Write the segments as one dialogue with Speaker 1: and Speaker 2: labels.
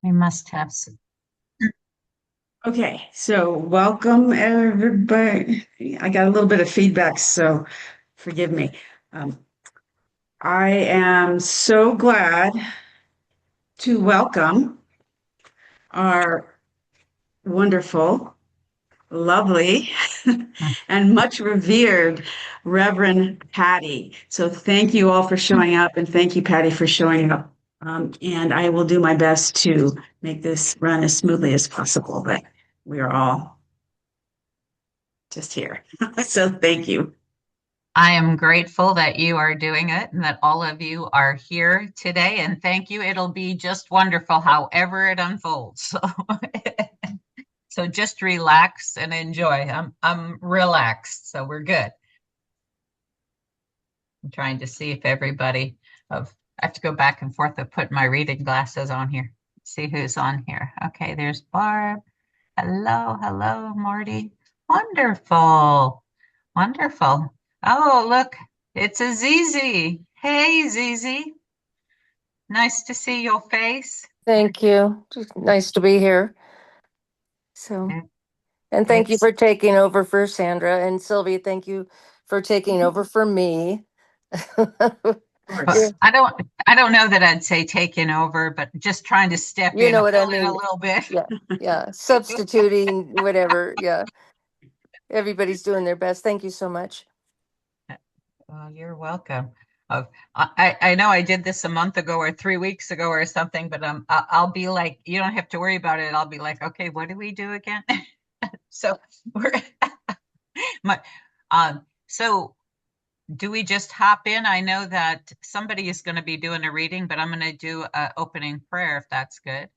Speaker 1: We must have some.
Speaker 2: Okay, so welcome everybody. I got a little bit of feedback, so forgive me. Um, I am so glad to welcome our wonderful, lovely, and much revered Reverend Patty. So thank you all for showing up, and thank you, Patty, for showing up. And I will do my best to make this run as smoothly as possible, but we are all just here. So thank you.
Speaker 1: I am grateful that you are doing it and that all of you are here today. And thank you. It'll be just wonderful however it unfolds. So just relax and enjoy. I'm relaxed, so we're good. I'm trying to see if everybody of I have to go back and forth of putting my reading glasses on here. See who's on here. Okay, there's Barb. Hello, hello, Marty. Wonderful. Wonderful. Oh, look, it's a Zizi. Hey, Zizi. Nice to see your face.
Speaker 3: Thank you. Just nice to be here. So,
Speaker 1: It-
Speaker 3: and thank you
Speaker 1: It's
Speaker 3: for taking over for Sandra. And Sylvia, thank you for taking over for me.
Speaker 2: Course.
Speaker 1: I don't know that I'd say taking over, but just trying to step
Speaker 3: You
Speaker 1: in
Speaker 3: know
Speaker 1: and
Speaker 3: what I
Speaker 1: fill in a
Speaker 3: mean.
Speaker 1: little bit.
Speaker 3: Yeah, yeah. Substituting, whatever. Yeah. Everybody's doing their best. Thank you so much.
Speaker 1: Well, you're welcome. I know I did this a month ago or 3 weeks ago or something, but I'll be like, you don't have to worry about it. I'll be like, okay, what do we do again? So we're my so do we just hop in? I know that somebody is going to be doing a reading, but I'm going to do a opening prayer if that's good,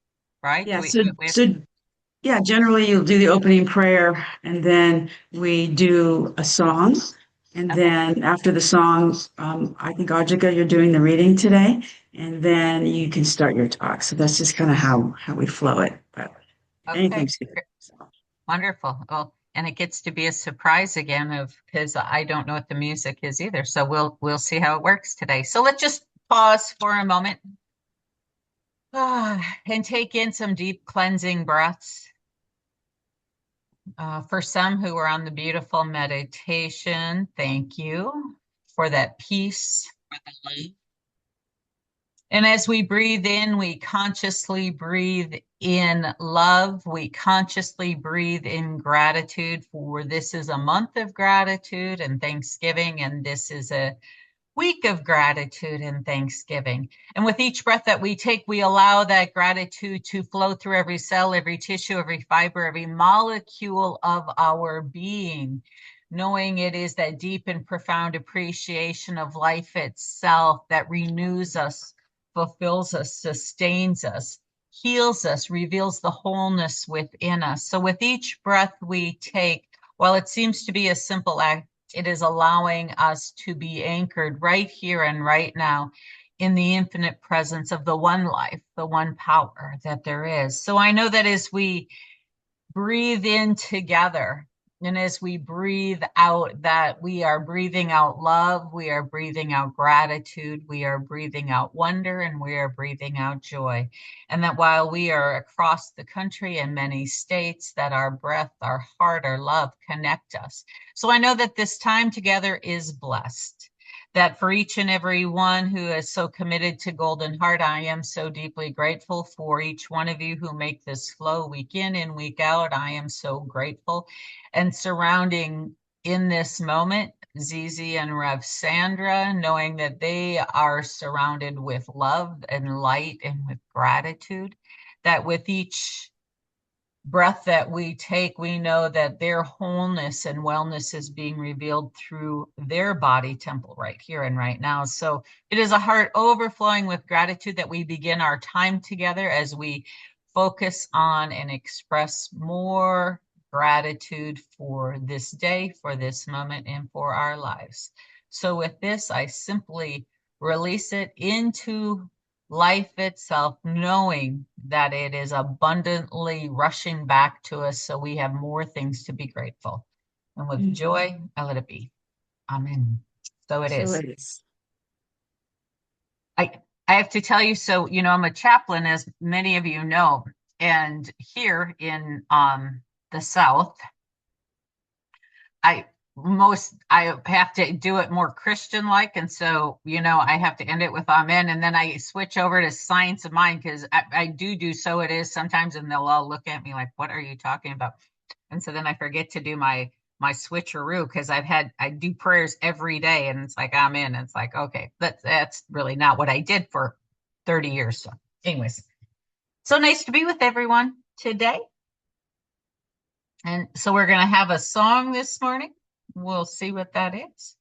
Speaker 1: right?
Speaker 2: Yeah,
Speaker 1: We have
Speaker 2: so yeah, generally you'll do the opening prayer and then we do a song. And
Speaker 1: okay.
Speaker 2: then after the song, I think Ajika, you're doing the reading today, and then you can start your talk. So that's just kind of how we flow it. But
Speaker 1: Okay.
Speaker 2: anything's good. So,
Speaker 1: Wonderful. Well, and it gets to be a surprise again of because I don't know what the music is either. So we'll see how it works today. So let's just pause for a moment and take in some deep cleansing breaths. For some who are on the beautiful meditation, thank you for that peace, for the light. And as we breathe in, we consciously breathe in love. We consciously breathe in gratitude for this is a month of gratitude and Thanksgiving, and this is a week of gratitude and Thanksgiving. And with each breath that we take, we allow that gratitude to flow through every cell, every tissue, every fiber, every molecule of our being, knowing it is that deep and profound appreciation of life itself that renews us, fulfills us, sustains us, heals us, reveals the wholeness within us. So with each breath we take, while it seems to be a simple act, it is allowing us to be anchored right here and right now in the infinite presence of the one life, the one power that there is. So I know that as we breathe in together, and as we breathe out, that we are breathing out love, we are breathing out gratitude, we are breathing out wonder, and we are breathing out joy. And that while we are across the country in many states, that our breath, our heart, our love connect us. So I know that this time together is blessed, that for each and every one who is so committed to Golden Heart, I am so deeply grateful for each one of you who make this flow week in and week out. I am so grateful. And surrounding in this moment, Zizi and Rev Sandra, knowing that they are surrounded with love and light and with gratitude, that with each breath that we take, we know that their wholeness and wellness is being revealed through their body temple right here and right now. So it is a heart overflowing with gratitude that we begin our time together as we focus on and express more gratitude for this day, for this moment, and for our lives. So with this, I simply release it into life itself, knowing that it is abundantly rushing back to us so we have more things to be grateful. And with joy, I let it be. Amen. So it
Speaker 2: so
Speaker 1: is.
Speaker 2: it is.
Speaker 1: I I have to tell you, so, I'm a chaplain, as many of you know, and here in the South, I I have to do it more Christian like, and so I have to end it with amen, and then I switch over to science of mind because I do so it is sometimes, and they'll all look at me like, what are you talking about? And so then I forget to do my switcheroo because I do prayers every day, and it's like amen, and it's like, okay, that's really not what I did for 30 years. So anyways, so nice to be with everyone today. And so we're going to have a song this morning. We'll see what that is.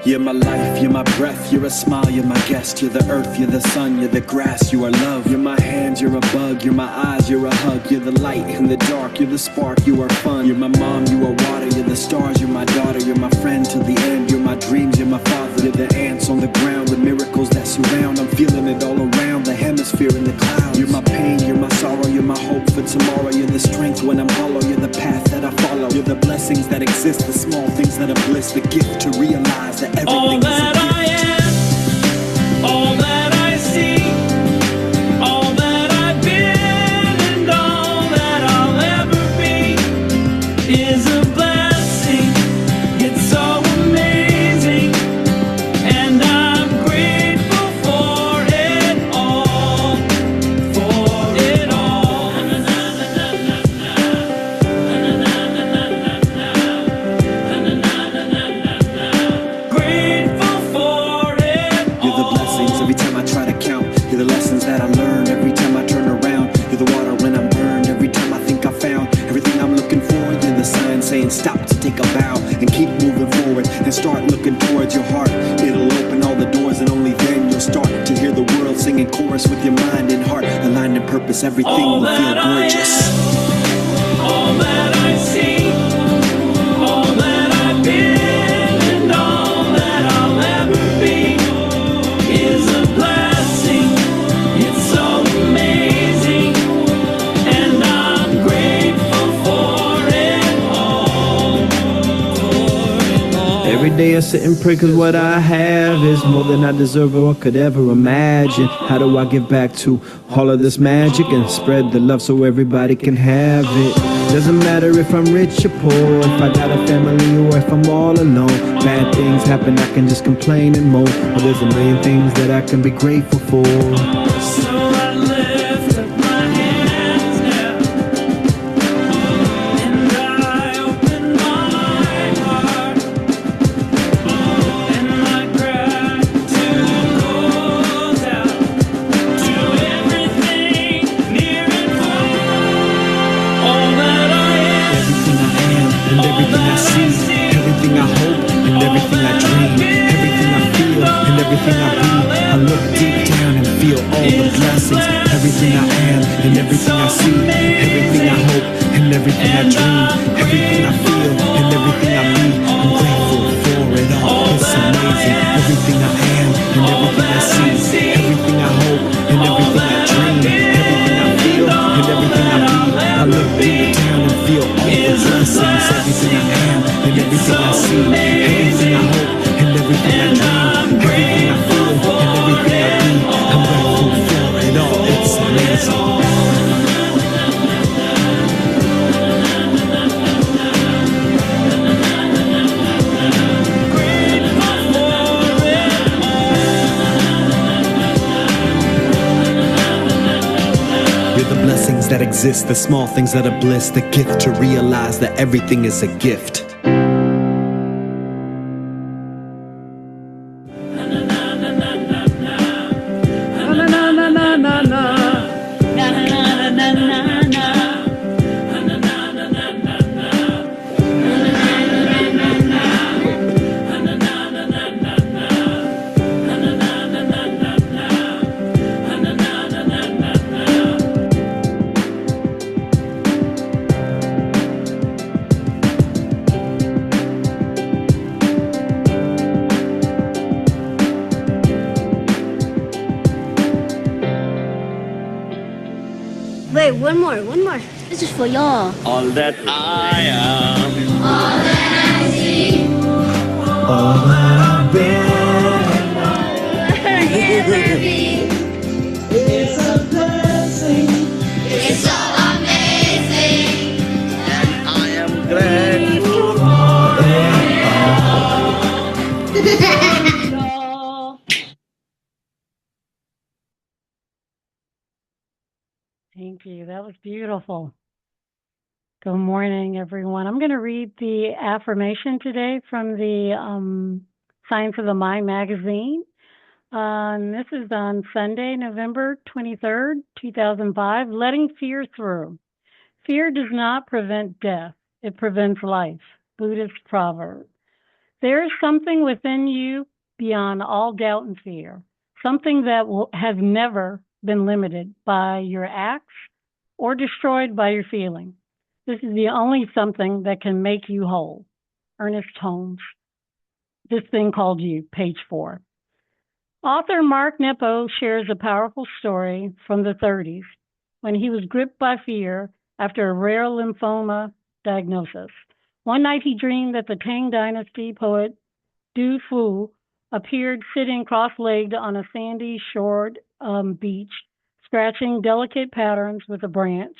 Speaker 4: You're my life, you're my breath, you're a smile, you're my guest. You're the earth, you're the sun, you're the grass, you are love. You're my hands, you're a bug, you're my eyes, you're a hug. You're the light in the dark, you're the spark, you are fun. You're my mom, you are water, you're the stars, you're my daughter. You're my friend till the end, you're my dreams, you're my father. You're the ants on the ground, the miracles that surround. I'm feeling it all around, the hemisphere in the clouds. You're my pain, you're my sorrow, you're my hope for tomorrow. You're the strength when I'm hollow, you're the path that I follow. You're the blessings that exist, the small things that are bliss. The gift to realize that everything
Speaker 5: all
Speaker 4: is a
Speaker 5: that
Speaker 4: gift.
Speaker 5: I am, all that I see, all that I've been, and all that I'll ever be is a blessing. It's so amazing, and I'm grateful for it all, for it all. Grateful for it
Speaker 4: You're the blessings every time I try to count. You're the lessons that I learn every time I turn around. You're the water when I'm burned every time I think I found everything I'm looking for. You're the sign saying stop to take a bow and keep moving forward and start looking towards your heart. It'll open all the doors and only then you'll start to hear the world singing chorus with your mind and heart. Aligned in purpose, everything
Speaker 5: all
Speaker 4: will feel
Speaker 5: that I
Speaker 4: gorgeous.
Speaker 5: am, all that I see, all that I've been, and all that I'll ever be is a blessing. It's so amazing, and I'm grateful for it all, for it all.
Speaker 6: Every day I sit and pray cause what I have is more than I deserve or could ever imagine. How do I give back to all of this magic and spread the love so everybody can have it? Doesn't matter if I'm rich or poor, if I got a family or if I'm all alone. Bad things happen, I can just complain and moan, but there's a million things that I can be grateful for.
Speaker 5: So I lift up my hands now, and I open my heart, and my gratitude goes out to everything near and far. All that I am,
Speaker 6: Everything I am and everything I see, everything I hope and everything I dream, everything I feel and everything I be. I look deep down and feel all the blessings. Everything I am and everything I see, everything I hope and everything I dream, everything I feel and everything I be. I'm grateful for it all. It's amazing. Everything I am and everything I see, everything I hope and everything I dream, everything I feel and everything I be. I look deep down and feel all the blessings. Everything I am and everything I see, everything I hope and everything I dream, everything I feel and everything I be. I'm grateful for it all. It's amazing. You're the blessings that exist, the small things that are bliss, the gift to realize that everything is a gift.
Speaker 7: one more. This is for y'all.
Speaker 5: All that I am.
Speaker 6: All that I've been.
Speaker 7: It's a blessing. It's so amazing.
Speaker 5: And I am glad.
Speaker 8: Thank you. That was beautiful. Good morning, everyone. I'm going to read the affirmation today from the Science of the Mind magazine. And this is on Sunday, November 23rd, 2005. Letting fear through. Fear does not prevent death. It prevents life. Buddhist proverb. There is something within you beyond all doubt and fear. Something that has never been limited by your acts or destroyed by your feelings. This is the only something that can make you whole. Ernest Holmes. This Thing Called You, page 4. Author Mark Nepo shares a powerful story from the 30s when he was gripped by fear after a rare lymphoma diagnosis. One night he dreamed that the Tang Dynasty poet Du Fu appeared sitting cross-legged on a sandy shored beach, scratching delicate patterns with a branch.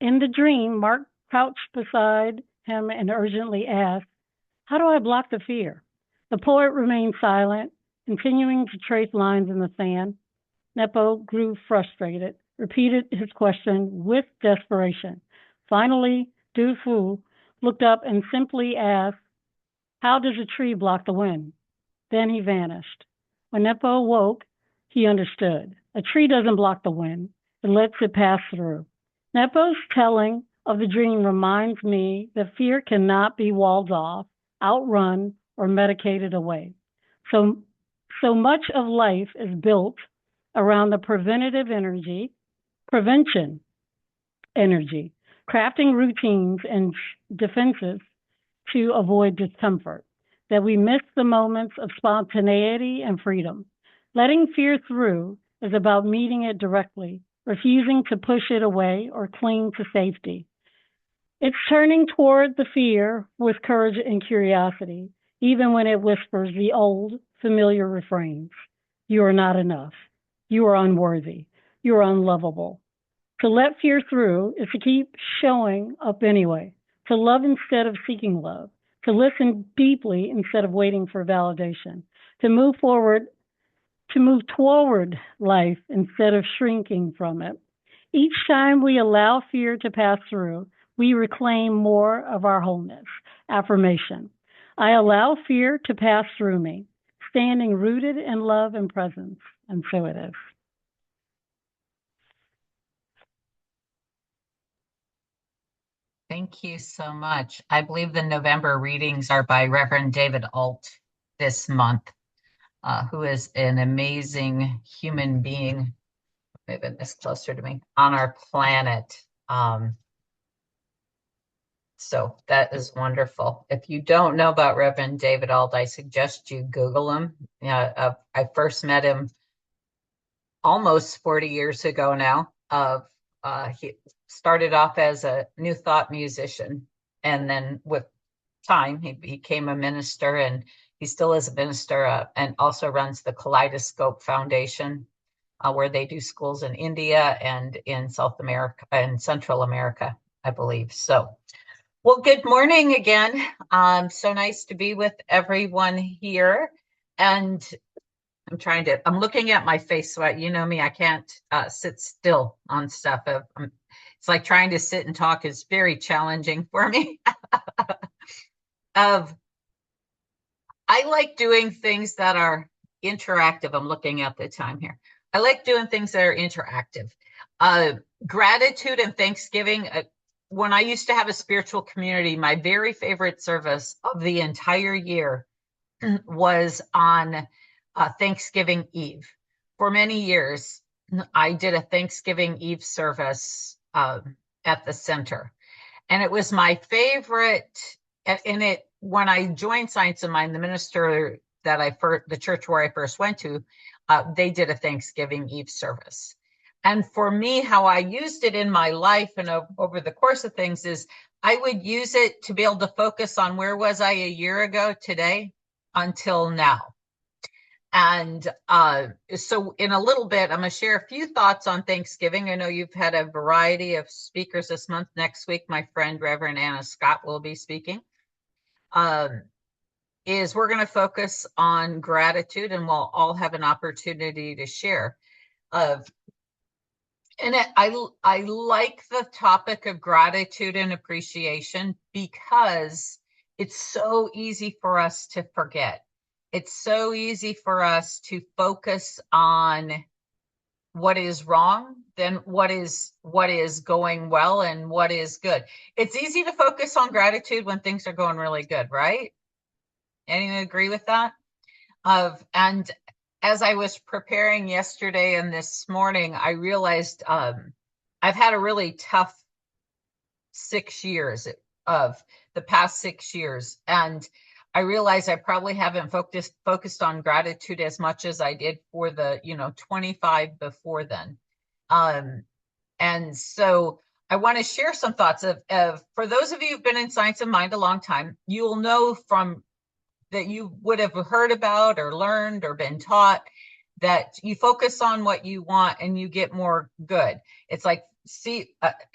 Speaker 8: In the dream, Mark crouched beside him and urgently asked, "How do I block the fear?" The poet remained silent, continuing to trace lines in the sand. Nepo grew frustrated, repeated his question with desperation. Finally, Du Fu looked up and simply asked, "How does a tree block the wind?" Then he vanished. When Nepo woke, he understood. A tree doesn't block the wind. It lets it pass through. Nepo's telling of the dream reminds me that fear cannot be walled off, outrun, or medicated away. So much of life is built around the prevention energy, crafting routines and defenses to avoid discomfort, that we miss the moments of spontaneity and freedom. Letting fear through is about meeting it directly, refusing to push it away or cling to safety. It's turning toward the fear with courage and curiosity, even when it whispers the old, familiar refrains. You are not enough. You are unworthy. You are unlovable. To let fear through is to keep showing up anyway, to love instead of seeking love, to listen deeply instead of waiting for validation, to move toward life instead of shrinking from it. Each time we allow fear to pass through, we reclaim more of our wholeness. Affirmation. I allow fear to pass through me, standing rooted in love and presence. And so it is.
Speaker 1: Thank you so much. I believe the November readings are by Reverend David Alt this month, who is an amazing human being, maybe this closer to me, on our planet. So that is wonderful. If you don't know about Reverend David Alt, I suggest you Google him. I first met him almost 40 years ago now. He started off as a New Thought musician, and then with time, he became a minister, and he still is a minister and also runs the Kaleidoscope Foundation, where they do schools in India and in South America and Central America, I believe. So, well, good morning again. So nice to be with everyone here. And I'm looking at my face, so you know me, I can't sit still on stuff. It's like trying to sit and talk is very challenging for me. I like doing things that are interactive. I'm looking at the time here. I like doing things that are interactive. Gratitude and Thanksgiving. When I used to have a spiritual community, my very favorite service of the entire year was on Thanksgiving Eve. For many years, I did a Thanksgiving Eve service at the center. And it was my favorite. And when I joined Science of Mind, the minister that the church where I first went to, they did a Thanksgiving Eve service. And for me, how I used it in my life and over the course of things is I would use it to be able to focus on where was I a year ago today until now. And so in a little bit, I'm going to share a few thoughts on Thanksgiving. I know you've had a variety of speakers this month. Next week, my friend Reverend Anna Scott will be speaking. Is we're going to focus on gratitude, and we'll all have an opportunity to share. And I like the topic of gratitude and appreciation because it's so easy for us to forget. It's so easy for us to focus on what is wrong than what is going well and what is good. It's easy to focus on gratitude when things are going really good, right? Anyone agree with that? And as I was preparing yesterday and this morning, I realized I've had a really tough 6 years of the past 6 years. And I realized I probably haven't focused on gratitude as much as I did for the, 25 before then. And so I want to share some thoughts of for those of you who've been in Science of Mind a long time, you will know from that you would have heard about or learned or been taught that you focus on what you want and you get more good. It's like,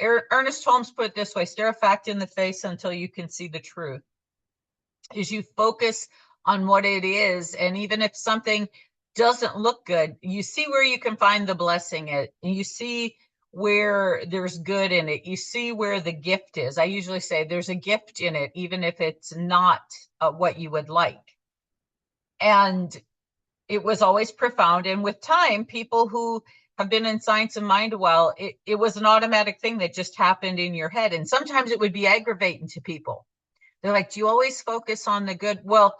Speaker 1: Ernest Holmes put it this way: stare a fact in the face until you can see the truth. Is you focus on what it is, and even if something doesn't look good, you see where you can find the blessing and you see where there's good in it. You see where the gift is. I usually say there's a gift in it, even if it's not what you would like. And it was always profound. And with time, people who have been in Science of Mind a while, it was an automatic thing that just happened in your head. And sometimes it would be aggravating to people. They're like, do you always focus on the good? Well,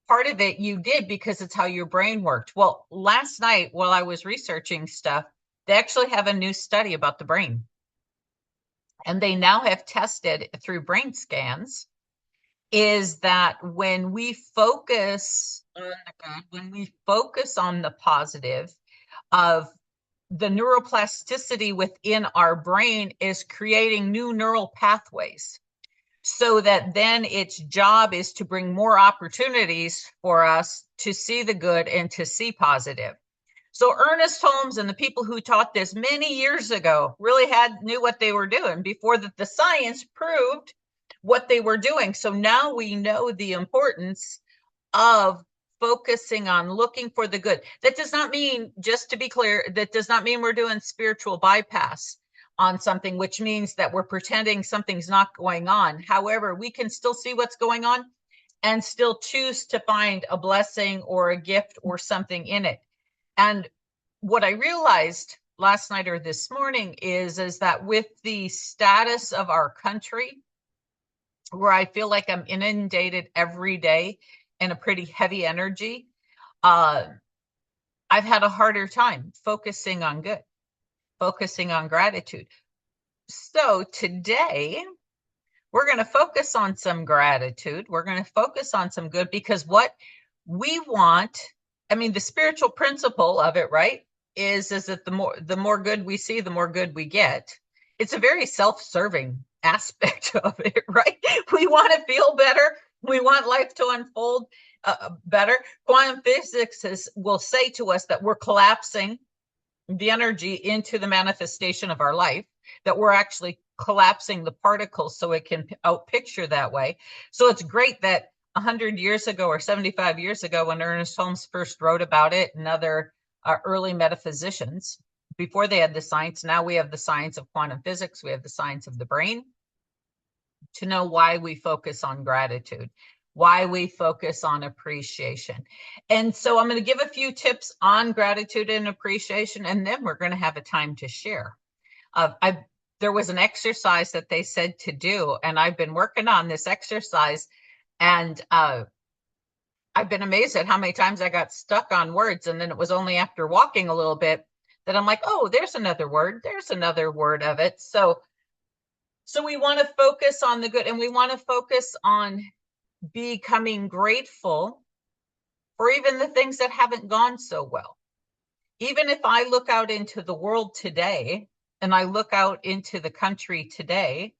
Speaker 1: part of it you did because it's how your brain worked. Well, last night while I was researching stuff, they actually have a new study about the brain. And they now have tested through brain scans is that when we focus on the good, when we focus on the positive, of the neuroplasticity within our brain is creating new neural pathways, so that then its job is to bring more opportunities for us to see the good and to see positive. So Ernest Holmes and the people who taught this many years ago really knew what they were doing before that the science proved what they were doing. So now we know the importance of focusing on looking for the good. That does not mean, just to be clear, that does not mean we're doing spiritual bypass on something, which means that we're pretending something's not going on. However, we can still see what's going on and still choose to find a blessing or a gift or something in it. And what I realized last night or this morning is that with the status of our country, where I feel like I'm inundated every day in a pretty heavy energy, I've had a harder time focusing on good, focusing on gratitude. So today, we're going to focus on some gratitude. We're going to focus on some good, because what we want, I mean, the spiritual principle of it, right, is that the more good we see, the more good we get. It's a very self-serving aspect of it, right? We want to feel better. We want life to unfold better. Quantum physics will say to us that we're collapsing the energy into the manifestation of our life, that we're actually collapsing the particles so it can outpicture that way. So it's great that 100 years ago or 75 years ago, when Ernest Holmes first wrote about it and other early metaphysicians, before they had the science, now we have the science of quantum physics, we have the science of the brain, to know why we focus on gratitude, why we focus on appreciation. And so I'm going to give a few tips on gratitude and appreciation, and then we're going to have a time to share. There was an exercise that they said to do, and I've been working on this exercise, and I've been amazed at how many times I got stuck on words. And then it was only after walking a little bit that I'm like, oh, there's another word of it. So we want to focus on the good, and we want to focus on becoming grateful for even the things that haven't gone so well. even if I look out into the world today and I look out into the country today,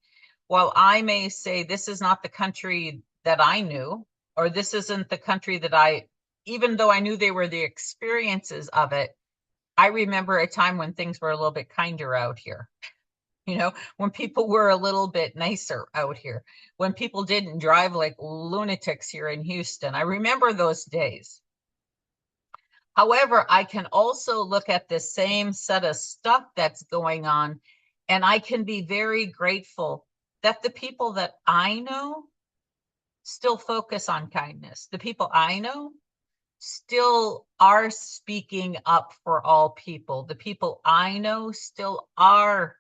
Speaker 1: while I may say this is not the country that I knew, or this isn't the country that even though I knew they were the experiences of it, I remember a time when things were a little bit kinder out here. When people were a little bit nicer out here, when people didn't drive like lunatics here in Houston. I remember those days. However, I can also look at the same set of stuff that's going on, and I can be very grateful that the people that I know still focus on kindness. The people I know still are speaking up for all people. The people I know still are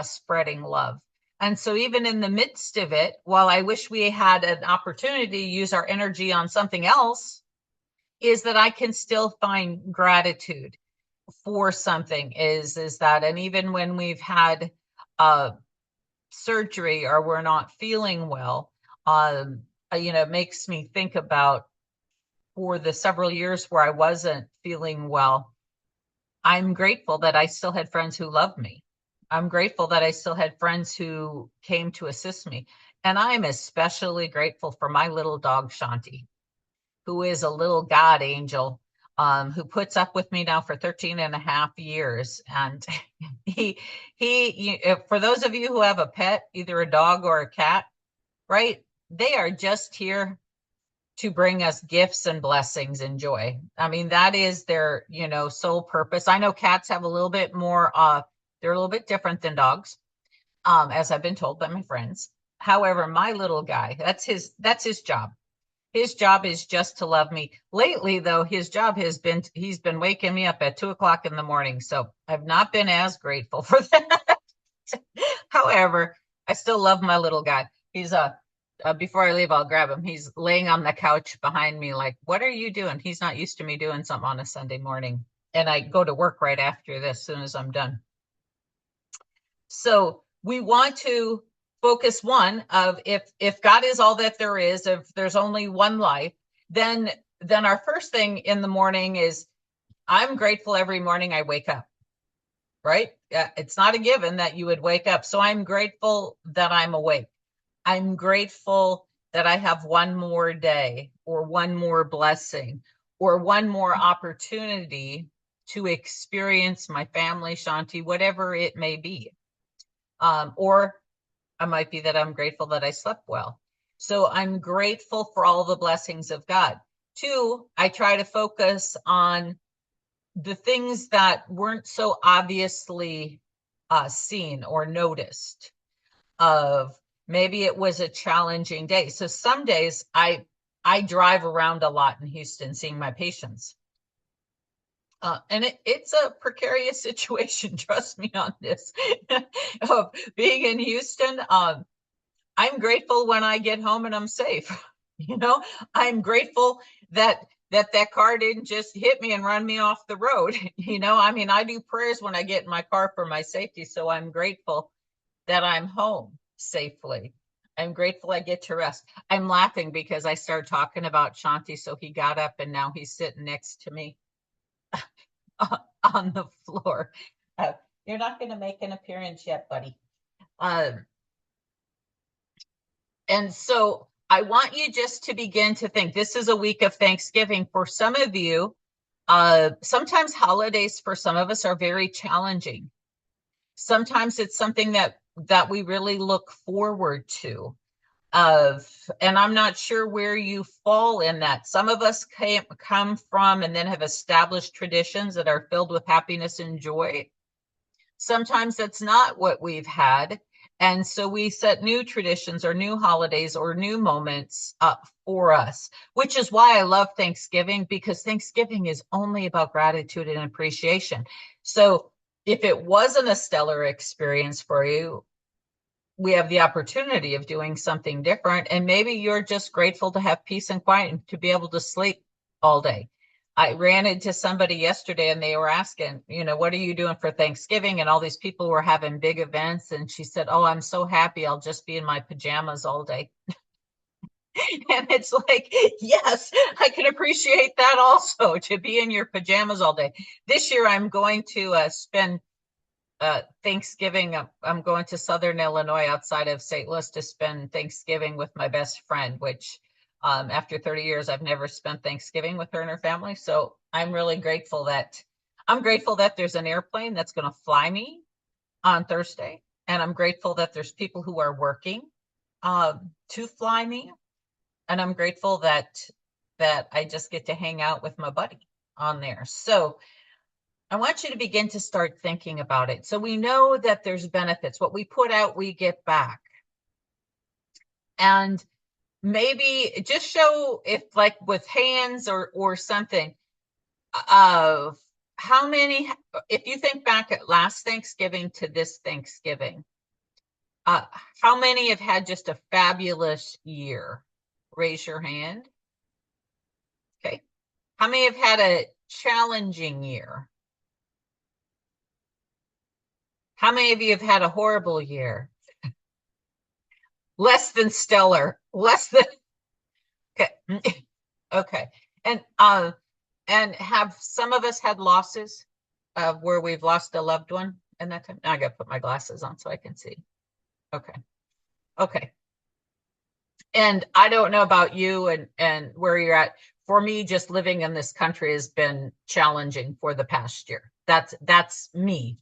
Speaker 1: spreading love. And so even in the midst of it, while I wish we had an opportunity to use our energy on something else, is that I can still find gratitude for something is that, and even when we've had surgery or we're not feeling well, it makes me think about for the several years where I wasn't feeling well, I'm grateful that I still had friends who loved me. I'm grateful that I still had friends who came to assist me. And I'm especially grateful for my little dog, Shanti, who is a little God angel, who puts up with me now for 13 and a half years. And for those of you who have a pet, either a dog or a cat, right? They are just here to bring us gifts and blessings and joy. I mean, that is their, sole purpose. I know cats have a little bit more, they're a little bit different than dogs, as I've been told by my friends. However, my little guy, that's his job. His job is just to love me. Lately, though, his job he's been waking me up at 2:00 in the morning. So I've not been as grateful for that. However, I still love my little guy. He's before I leave, I'll grab him. He's laying on the couch behind me like, what are you doing? He's not used to me doing something on a Sunday morning. And I go to work right after this, as soon as I'm done. So we want to focus one of if God is all that there is, if there's only one life, then our first thing in the morning is I'm grateful every morning I wake up, right? It's not a given that you would wake up. So I'm grateful that I'm awake. I'm grateful that I have one more day or one more blessing or one more opportunity to experience my family, Shanti, whatever it may be. Or it might be that I'm grateful that I slept well. So I'm grateful for all the blessings of God. Two, I try to focus on the things that weren't so obviously seen or noticed. Maybe it was a challenging day. So some days I drive around a lot in Houston seeing my patients. And it's a precarious situation, trust me on this. Of being in Houston, I'm grateful when I get home and I'm safe. I'm grateful that car didn't just hit me and run me off the road. I do prayers when I get in my car for my safety. So I'm grateful that I'm home safely. I'm grateful I get to rest. I'm laughing because I started talking about Shanti, so he got up and now he's sitting next to me on the floor. You're not going to make an appearance yet, buddy. And so I want you just to begin to think, this is a week of Thanksgiving. For some of you, sometimes holidays for some of us are very challenging. Sometimes it's something that we really look forward to. And I'm not sure where you fall in that. Some of us come from and then have established traditions that are filled with happiness and joy. Sometimes that's not what we've had. And so we set new traditions or new holidays or new moments up for us, which is why I love Thanksgiving, because Thanksgiving is only about gratitude and appreciation. So if it wasn't a stellar experience for you, we have the opportunity of doing something different. And maybe you're just grateful to have peace and quiet and to be able to sleep all day. I ran into somebody yesterday and they were asking, what are you doing for Thanksgiving? And all these people were having big events. And she said, oh, I'm so happy. I'll just be in my pajamas all day. And it's like, yes, I can appreciate that also, to be in your pajamas all day. This year, I'm going to spend Thanksgiving. I'm going to Southern Illinois outside of St. Louis to spend Thanksgiving with my best friend, which after 30 years, I've never spent Thanksgiving with her and her family. So I'm really grateful that there's an airplane that's going to fly me on Thursday. And I'm grateful that there's people who are working to fly me. And I'm grateful that I just get to hang out with my buddy on there. So I want you to begin to start thinking about it. So we know that there's benefits. What we put out, we get back. And maybe just show, if like with hands or something, of how many, if you think back at last Thanksgiving to this Thanksgiving, how many have had just a fabulous year? Raise your hand. Okay. How many have had a challenging year? How many of you have had a horrible year? Less than stellar. Less than. Okay. Okay. And have some of us had losses where we've lost a loved one in that time? Now I got to put my glasses on so I can see. Okay. Okay. And I don't know about you and where you're at. For me, just living in this country has been challenging for the past year. That's me.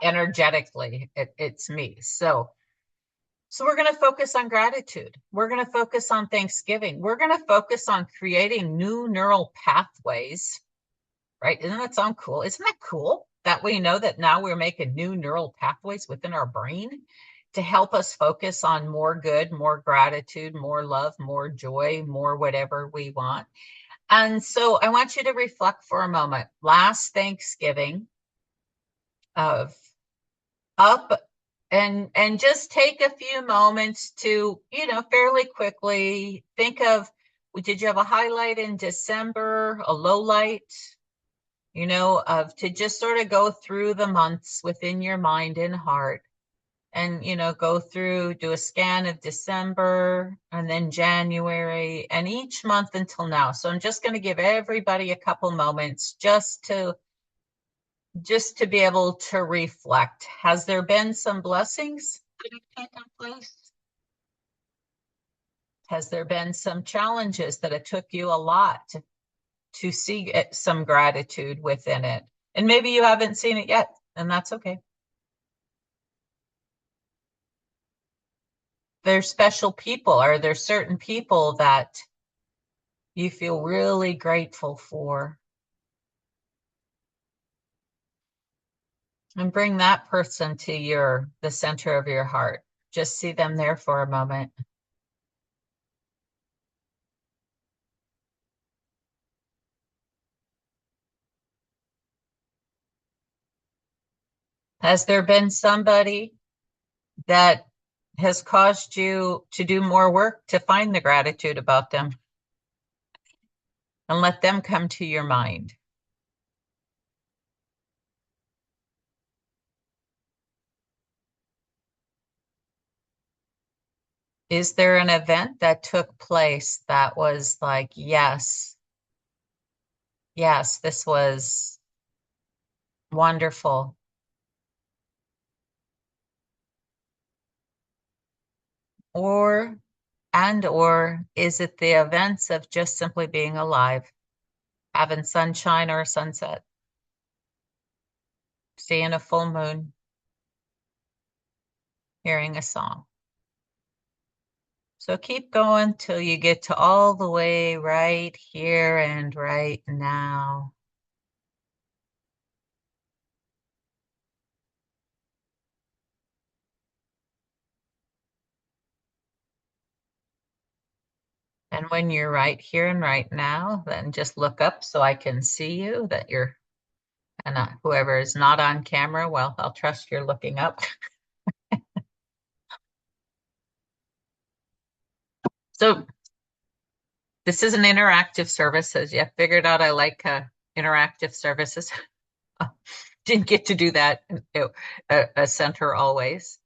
Speaker 1: Energetically, it's me. So we're going to focus on gratitude. We're going to focus on Thanksgiving. We're going to focus on creating new neural pathways, right? Doesn't that sound cool? Isn't that cool that we know that now we're making new neural pathways within our brain to help us focus on more good, more gratitude, more love, more joy, more whatever we want. And so I want you to reflect for a moment. Last Thanksgiving, of up and just take a few moments to, fairly quickly think of, did you have a highlight in December, a low light, of to just sort of go through the months within your mind and heart and, go through, do a scan of December and then January and each month until now. So I'm just going to give everybody a couple moments just to be able to reflect. Has there been some blessings that have taken place? Has there been some challenges that it took you a lot to see some gratitude within it? And maybe you haven't seen it yet, and that's okay. There's special people. Are there certain people that you feel really grateful for? And bring that person to the center of your heart. Just see them there for a moment. Has there been somebody that has caused you to do more work to find the gratitude about them? And let them come to your mind. Is there an event that took place that was like, yes, this was wonderful? Or is it the events of just simply being alive, having sunshine or a sunset, seeing a full moon, hearing a song? So keep going till you get to all the way right here and right now. And when you're right here and right now, then just look up so I can see you, that you're, and whoever is not on camera, well, I'll trust you're looking up. So this is an interactive service, as you figured out. I like interactive services. Didn't get to do that a center always.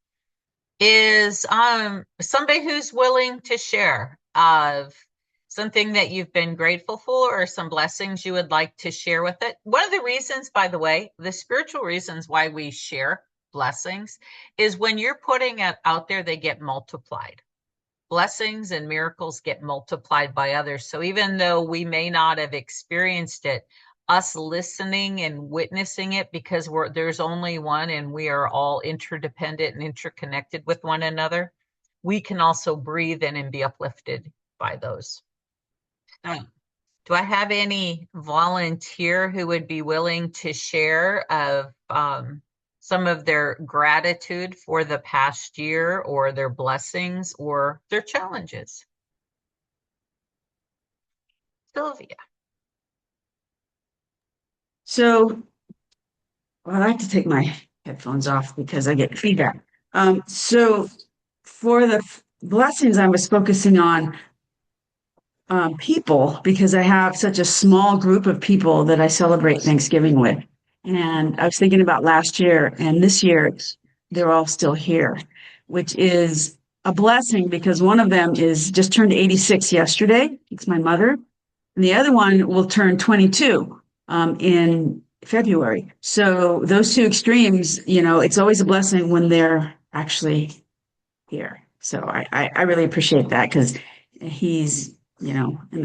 Speaker 1: Is somebody who's willing to share. of something that you've been grateful for or some blessings you would like to share with it. One of the reasons, by the way, the spiritual reasons why we share blessings is when you're putting it out there, they get multiplied. Blessings and miracles get multiplied by others. So even though we may not have experienced it, us listening and witnessing it, because there's only one and we are all interdependent and interconnected with one another, we can also breathe in and be uplifted by those. Do I have any volunteer who would be willing to share of some of their gratitude for the past year or their blessings or their challenges? Sylvia.
Speaker 2: So, well, I like to take my headphones off because I get feedback. So for the blessings, I was focusing on people because I have such a small group of people that I celebrate Thanksgiving with. And I was thinking about last year and this year, they're all still here, which is a blessing because one of them is just turned 86 yesterday. It's my mother. And the other one will turn 22 in February. So those two extremes, it's always a blessing when they're actually here. So I really appreciate that because he's,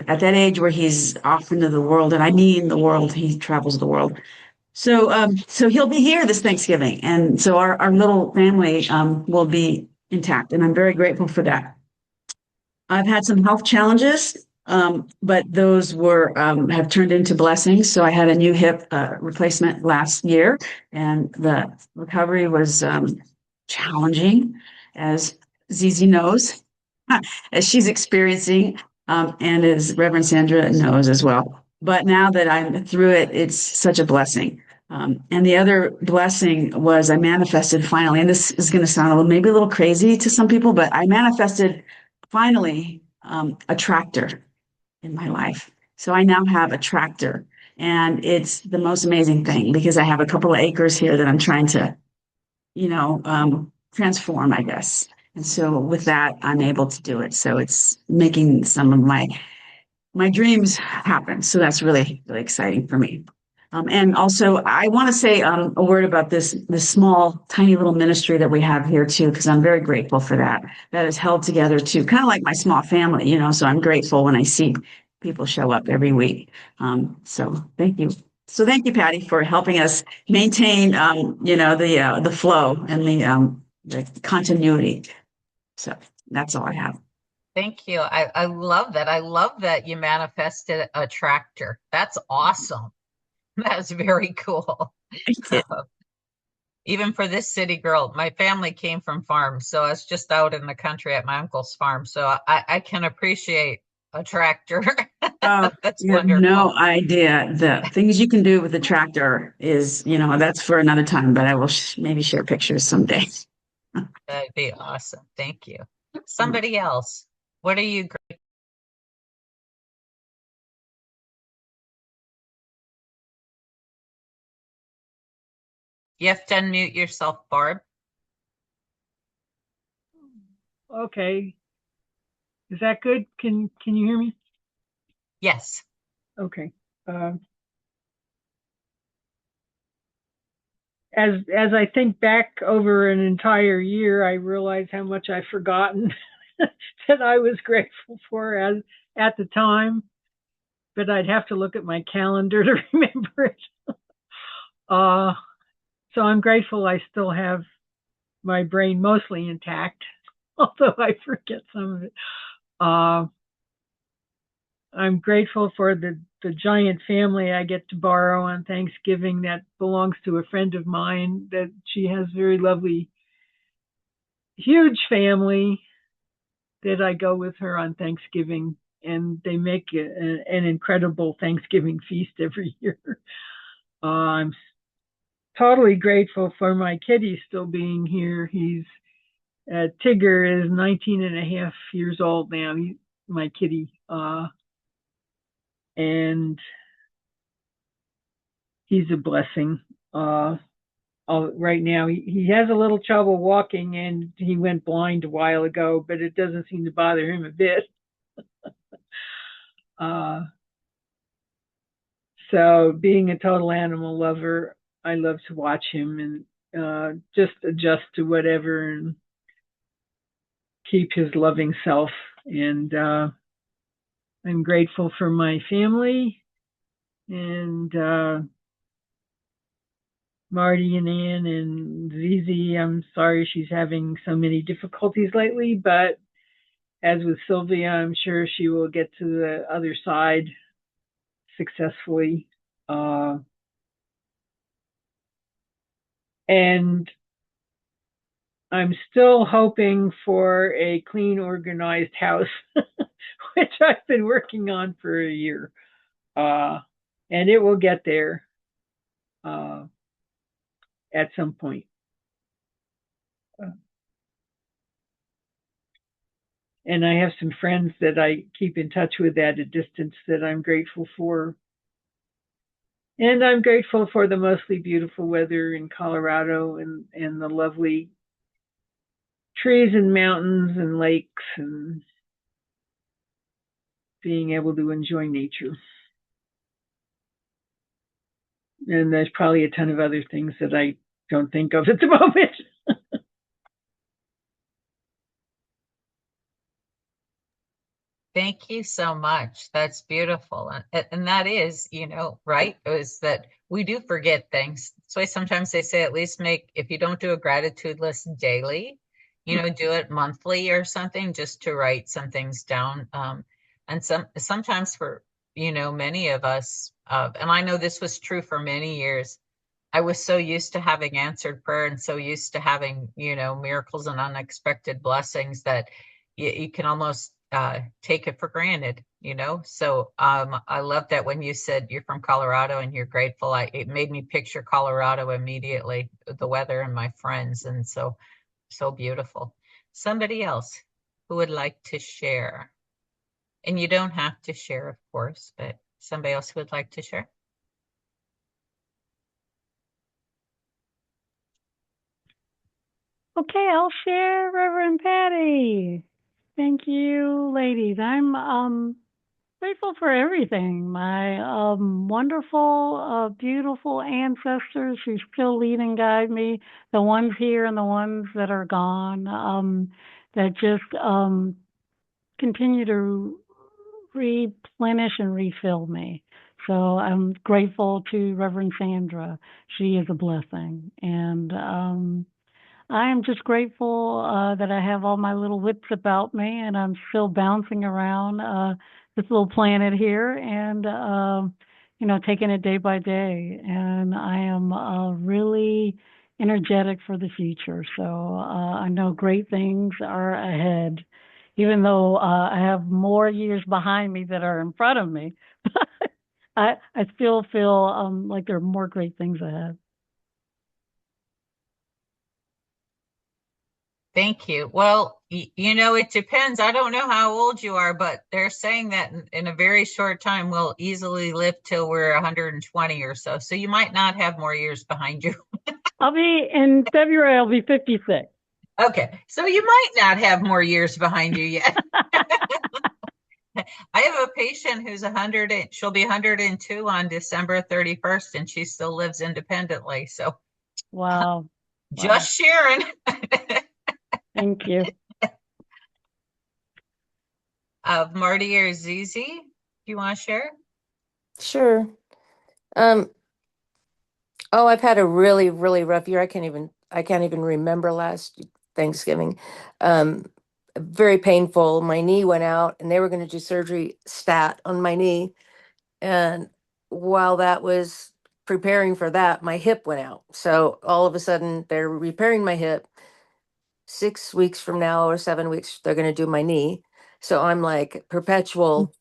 Speaker 2: at that age where he's off into the world, and I mean the world, he travels the world. So he'll be here this Thanksgiving. And so our little family will be intact. And I'm very grateful for that. I've had some health challenges, but those have turned into blessings. So I had a new hip replacement last year, and the recovery was challenging, as Zizi knows, as she's experiencing, and as Reverend Sandra knows as well. But now that I'm through it, it's such a blessing. And the other blessing was I manifested finally, and this is going to sound maybe a little crazy to some people, but I manifested finally a tractor in my life. So I now have a tractor, and it's the most amazing thing because I have a couple of acres here that I'm trying to, transform, I guess. And so with that, I'm able to do it. So it's making some of my dreams happen. So that's really, really exciting for me. And also, I want to say a word about this small, tiny little ministry that we have here too, because I'm very grateful for that. That is held together too, kind of like my small family, So I'm grateful when I see people show up every week. So thank you. So thank you, Patty, for helping us maintain, the flow and the continuity. So that's all I have.
Speaker 1: Thank you. I love that. I love that you manifested a tractor. That's awesome. That's very cool. Even for this city girl, my family came from farms, so I was just out in the country at my uncle's farm. So I can appreciate a tractor. That's
Speaker 2: You have
Speaker 1: wonderful.
Speaker 2: no idea the things you can do with a tractor is, that's for another time, but I will maybe share pictures someday.
Speaker 1: That'd be awesome. Thank you. Somebody else. What are you grateful? You have to unmute yourself, Barb.
Speaker 9: Okay. Is that good? Can you hear me?
Speaker 1: Yes.
Speaker 9: Okay. As I think back over an entire year, I realize how much I've forgotten that I was grateful for at the time, but I'd have to look at my calendar to remember it. So I'm grateful I still have my brain mostly intact, although I forget some of it. I'm grateful for the giant family I get to borrow on Thanksgiving that belongs to a friend of mine, that she has very lovely, huge family that I go with her on Thanksgiving, and they make an incredible Thanksgiving feast every year. I'm totally grateful for my kitty still being here. Tigger is 19 and a half years old now, my kitty. And he's a blessing. Right now, he has a little trouble walking, and he went blind a while ago, but it doesn't seem to bother him a bit. So being a total animal lover, I love to watch him and just adjust to whatever and keep his loving self. And I'm grateful for my family and Marty and Ann and Zizi. I'm sorry she's having so many difficulties lately, but as with Sylvia, I'm sure she will get to the other side successfully. And I'm still hoping for a clean, organized house, which I've been working on for a year. And it will get there at some point. And I have some friends that I keep in touch with at a distance that I'm grateful for. And I'm grateful for the mostly beautiful weather in Colorado and the lovely trees and mountains and lakes and being able to enjoy nature. And there's probably a ton of other things that I don't think of at the moment.
Speaker 1: Thank you so much. That's beautiful. And that is, right? Is that we do forget things. That's why sometimes they say at least if you don't do a gratitude list daily, do it monthly or something just to write some things down. And sometimes for, many of us, and I know this was true for many years, I was so used to having answered prayer and so used to having, miracles and unexpected blessings that you can almost take it for granted, So I love that when you said you're from Colorado and you're grateful, it made me picture Colorado immediately, the weather and my friends, and so beautiful. Somebody else who would like to share, and you don't have to share, of course, but somebody else who would like to share.
Speaker 8: Okay, I'll share, Reverend Patty. Thank you, ladies. I'm grateful for everything. My wonderful, beautiful ancestors who still lead and guide me, the ones here and the ones that are gone, that just continue to replenish and refill me. So I'm grateful to Reverend Sandra. She is a blessing. And I am just grateful that I have all my little wits about me and I'm still bouncing around this little planet here and, taking it day by day. And I am really energetic for the future. So I know great things are ahead, even though I have more years behind me that are in front of me. I still feel like there are more great things ahead.
Speaker 1: Thank you. Well, it depends. I don't know how old you are, but they're saying that in a very short time, we'll easily live till we're 120 or so. So you might not have more years behind you.
Speaker 8: In February, I'll be 56.
Speaker 1: Okay. So you might not have more years behind you yet. I have a patient who's 100, she'll be 102 on December 31st, and she still lives independently. So
Speaker 8: wow.
Speaker 1: Just sharing.
Speaker 8: Thank you.
Speaker 1: Marty or Zizi, do you want to share?
Speaker 3: Sure. I've had a really, really rough year. I can't even remember last Thanksgiving. Very painful. My knee went out and they were going to do surgery stat on my knee. And while that was preparing for that, my hip went out. So all of a sudden they're repairing my hip. 6 weeks from now or 7 weeks, they're going to do my knee. So I'm like perpetual.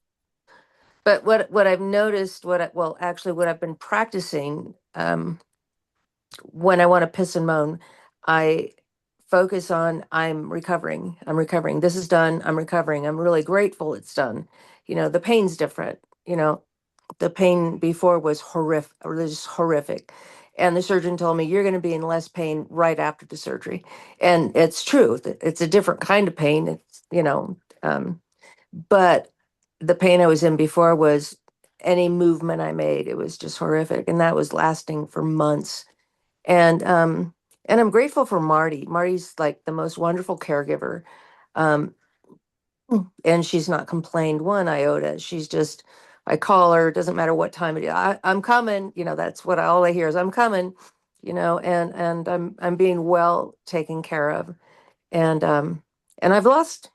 Speaker 3: But what I've noticed, what I've been practicing, when I want to piss and moan, I focus on I'm recovering. I'm recovering. This is done. I'm recovering. I'm really grateful it's done. The pain's different. The pain before was horrific. And the surgeon told me you're going to be in less pain right after the surgery. And it's true. It's a different kind of pain. It's, but the pain I was in before was any movement I made. It was just horrific. And that was lasting for months. And I'm grateful for Marty. Marty's like the most wonderful caregiver. Um, and she's not complained one iota. She's just, I call her, doesn't matter what time it is. I'm coming, that's what all I hear is I'm coming, and I'm being well taken care of. And I've lost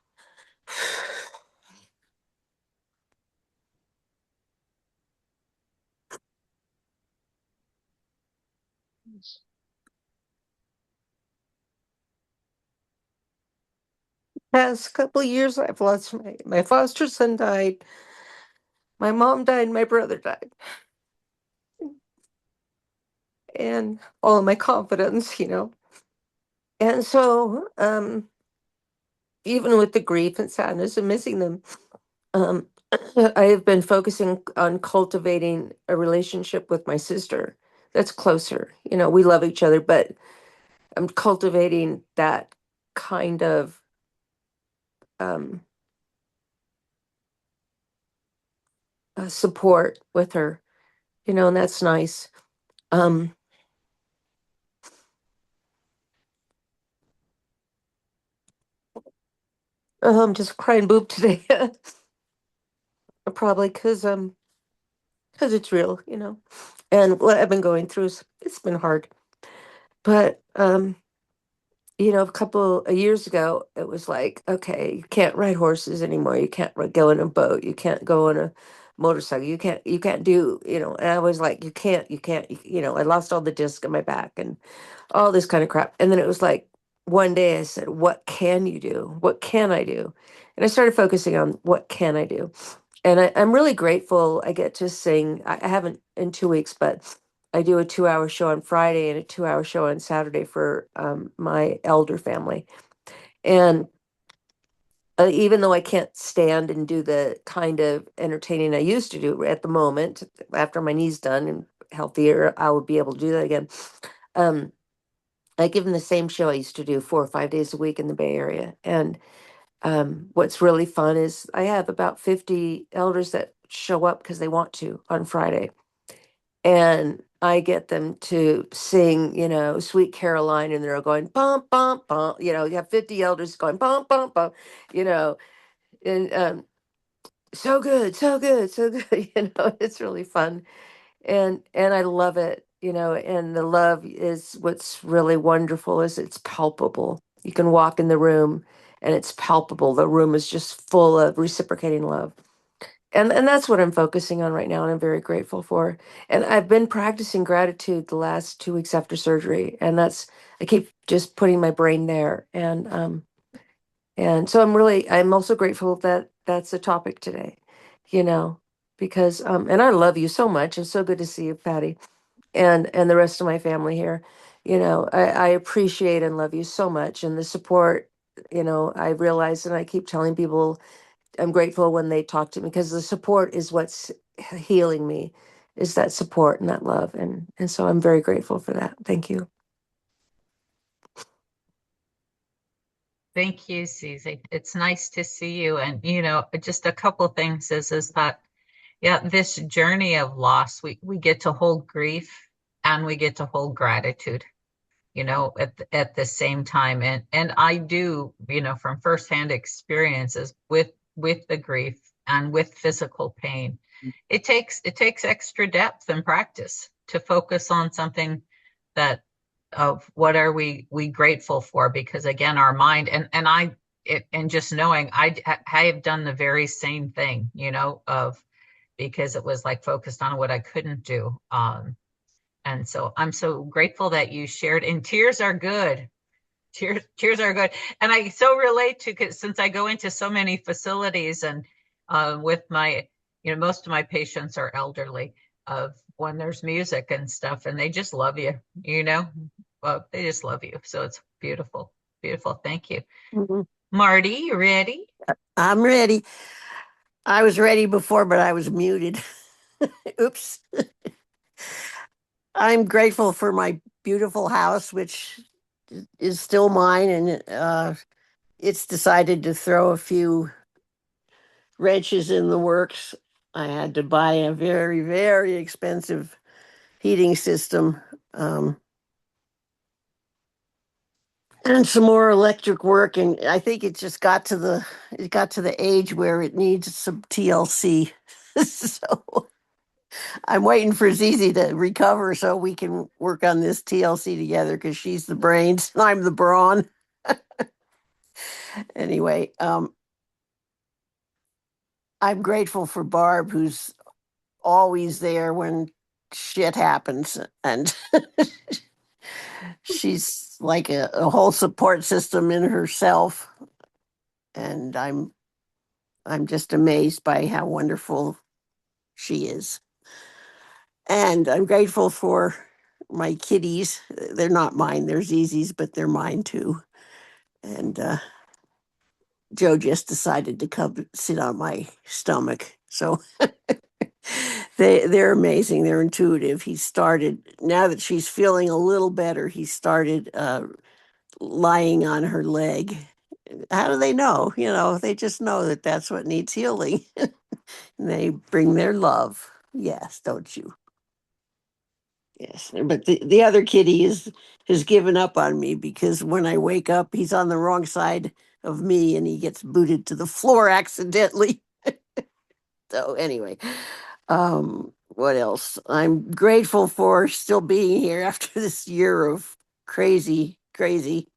Speaker 3: past couple of years. I've lost my foster son died, my mom died, my brother died, and all of my confidence. And so, even with the grief and sadness and missing them, um, I have been focusing on cultivating a relationship with my sister that's closer. We love each other, but I'm cultivating that kind of um, support with her, and that's nice. Um, I'm just crying boob today, probably because it's real. And what I've been going through it's been hard, but a couple of years ago, it was like, okay, you can't ride horses anymore. You can't go in a boat. You can't go on a motorcycle. You can't do, and I was like, I lost all the disc in my back and all this kind of crap. And then it was like, one day I said, what can you do? What can I do? And I started focusing on what can I do? And I'm really grateful I get to sing. I haven't in 2 weeks, but I do a 2-hour show on Friday and a 2-hour show on Saturday for my elder family. And even though I can't stand and do the kind of entertaining I used to do at the moment, after my knee's done and healthier, I will be able to do that again. Um, I give them the same show I used to do 4 or 5 days a week in the Bay Area. And what's really fun is I have about 50 elders that show up because they want to on Friday. And I get them to sing, Sweet Caroline, and they're going bum bum bum. You have 50 elders going bum bum bum. You know, and so good, so good, so good. It's really fun, and I love it. And the love is what's really wonderful is it's palpable. You can walk in the room, and it's palpable. The room is just full of reciprocating love. And that's what I'm focusing on right now, and I'm very grateful for. And I've been practicing gratitude the last 2 weeks after surgery, and I keep just putting my brain there. And so I'm also grateful that that's a topic today, you know, because and I love you so much. It's so good to see you, Patty, and the rest of my family here. I appreciate and love you so much, and the support. I realize, and I keep telling people I'm grateful when they talk to me because the support is what's healing me, is that support and that love. And so I'm very grateful for that. Thank you.
Speaker 1: Thank you, Susie. It's nice to see you. And, just a couple things is that, yeah, this journey of loss, we get to hold grief and we get to hold gratitude, at the same time. And I do, from firsthand experiences with the grief and with physical pain, it takes extra depth and practice to focus on something that of what are we grateful for, because again our mind and just knowing I have done the very same thing, of because it was like focused on what I couldn't do. And so I'm so grateful that you shared, and tears are good. Tears are good. And I so relate to, 'cause since I go into so many facilities and with my, most of my patients are elderly, of when there's music and stuff, and they just love you. Well, they just love you. So it's beautiful. Beautiful. Thank you.
Speaker 10: Mhm.
Speaker 1: Marty, you ready?
Speaker 10: I'm ready. I was ready before, but I was muted. Oops. I'm grateful for my beautiful house, which is still mine, and it's decided to throw a few wrenches in the works. I had to buy a very, very expensive heating system, and some more electric work. And I think it got to the age where it needs some TLC. So I'm waiting for Zizi to recover so we can work on this TLC together because she's the brains and I'm the brawn. Anyway, I'm grateful for Barb, who's always there when shit happens, and she's like a whole support system in herself. And I'm just amazed by how wonderful she is. And I'm grateful for my kitties. They're not mine, they're Zizi's, but they're mine too. And Joe just decided to come sit on my stomach. So they're amazing. They're intuitive. He started, now that she's feeling a little better, he started lying on her leg. How do they know? You know, they just know that that's what needs healing. And they bring their love. Yes, don't you? Yes, but the other kitty has given up on me because when I wake up, he's on the wrong side of me and he gets booted to the floor accidentally. So anyway, what else? I'm grateful for still being here after this year of crazy, crazy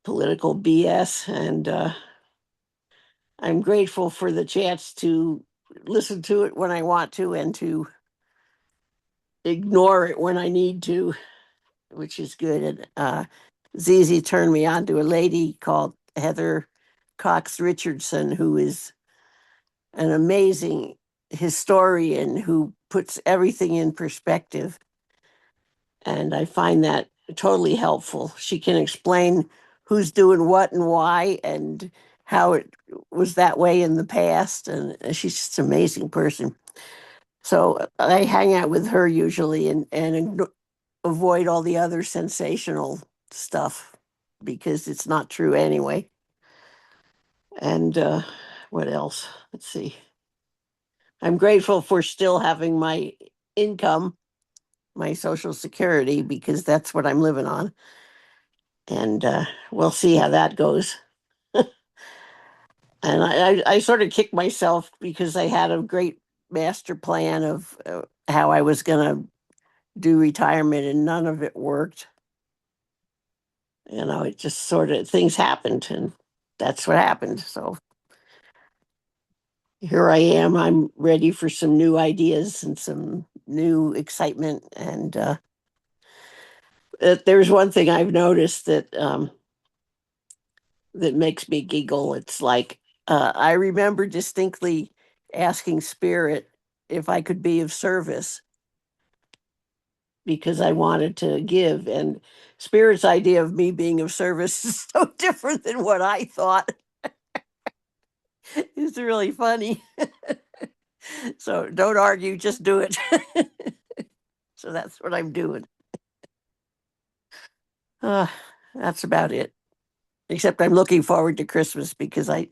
Speaker 10: political BS, and I'm grateful for the chance to listen to it when I want to and to ignore it when I need to, which is good. And Zizi turned me on to a lady called Heather Cox Richardson, who is an amazing historian who puts everything in perspective. And I find that totally helpful. She can explain who's doing what and why and how it was that way in the past. And she's just an amazing person. So I hang out with her usually and avoid all the other sensational stuff because it's not true anyway. And what else? Let's see. I'm grateful for still having my income, my Social Security, because that's what I'm living on. And we'll see how that goes. And I sort of kicked myself because I had a great master plan of how I was going to do retirement, and none of it worked. You know, it just sort of things happened, and that's what happened. So here I am. I'm ready for some new ideas and some new excitement. And there's one thing I've noticed that makes me giggle. It's like I remember distinctly asking Spirit if I could be of service because I wanted to give. And Spirit's idea of me being of service is so different than what I thought. It's really funny. So don't argue, just do it. So that's what I'm doing. Uh, that's about it. Except I'm looking forward to Christmas because I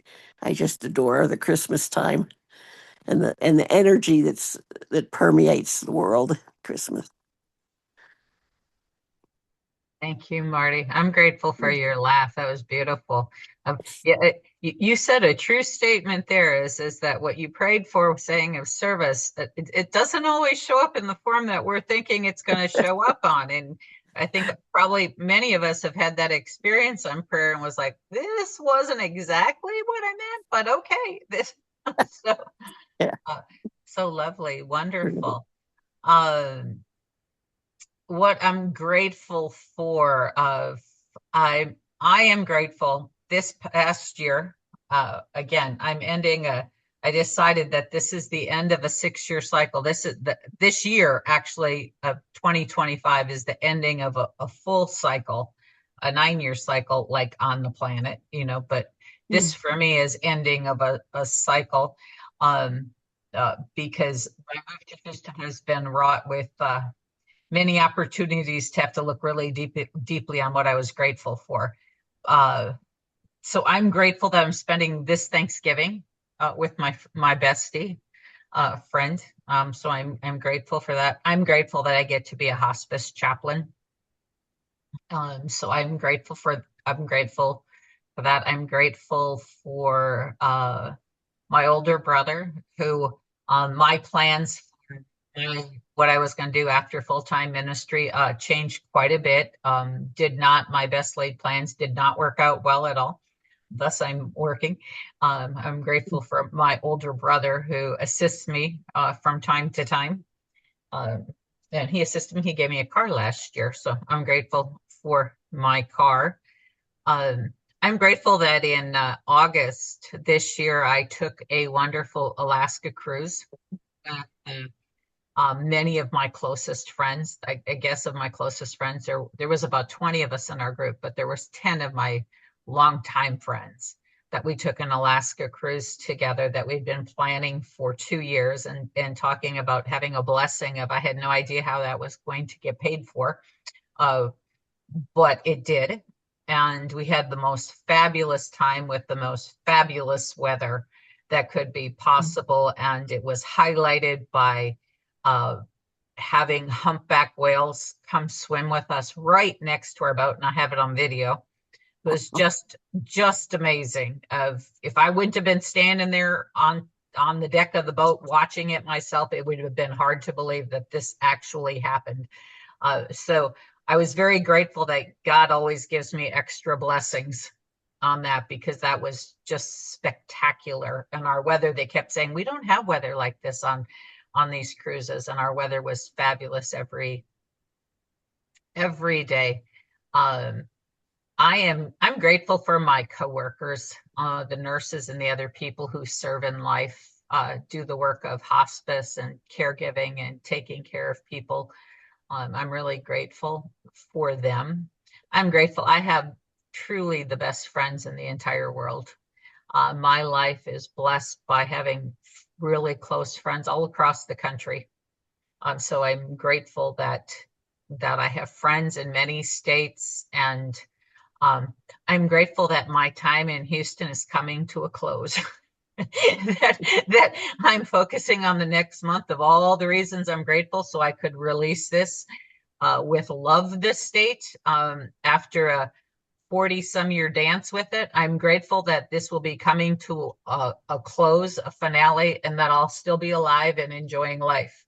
Speaker 10: just adore the Christmas time and the energy that permeates the world. Christmas.
Speaker 1: Thank you, Marty. I'm grateful for your laugh. That was beautiful. Yeah, you said a true statement there is that what you prayed for, saying of service, it doesn't always show up in the form that we're thinking it's going to show up on. And I think probably many of us have had that experience on prayer and was like, this wasn't exactly what I meant, but okay. This so
Speaker 10: Yeah.
Speaker 1: so lovely, wonderful. What I'm grateful for, I am grateful this past year. Again, I decided that this is the end of a 6-year cycle. This year actually of 2025 is the ending of a full cycle, a 9-year cycle, like on the planet, but this for me is ending of a cycle. Because my move to Houston has been wrought with many opportunities to have to look really deeply on what I was grateful for. So I'm grateful that I'm spending this Thanksgiving with my bestie friend. So I'm grateful for that. I'm grateful that I get to be a hospice chaplain. So I'm grateful for that. I'm grateful for my older brother who my plans for what I was going to do after full-time ministry changed quite a bit. My best laid plans did not work out well at all. Thus, I'm working. I'm grateful for my older brother who assists me from time to time. And he assisted me. He gave me a car last year, so I'm grateful for my car. I'm grateful that in August this year, I took a wonderful Alaska cruise. Many of my closest friends, I guess of my closest friends, there was about 20 of us in our group, but there was 10 of my longtime friends that we took an Alaska cruise together that we'd been planning for 2 years and talking about having a blessing of, I had no idea how that was going to get paid for, but it did. And we had the most fabulous time with the most fabulous weather that could be possible. And it was highlighted by having humpback whales come swim with us right next to our boat. And I have it on video. It was just amazing. If I wouldn't have been standing there on the deck of the boat watching it myself, it would have been hard to believe that this actually happened. So I was very grateful that God always gives me extra blessings on that, because that was just spectacular. And our weather, they kept saying, we don't have weather like this on these cruises. And our weather was fabulous every day. I'm grateful for my coworkers, the nurses and the other people who serve in life, do the work of hospice and caregiving and taking care of people. I'm really grateful for them. I'm grateful. I have truly the best friends in the entire world. My life is blessed by having really close friends all across the country. So I'm grateful that I have friends in many states, and I'm grateful that my time in Houston is coming to a close. that I'm focusing on the next month of all the reasons I'm grateful, so I could release this with love this state after a 40-some-year dance with it. I'm grateful that this will be coming to a close, a finale, and that I'll still be alive and enjoying life.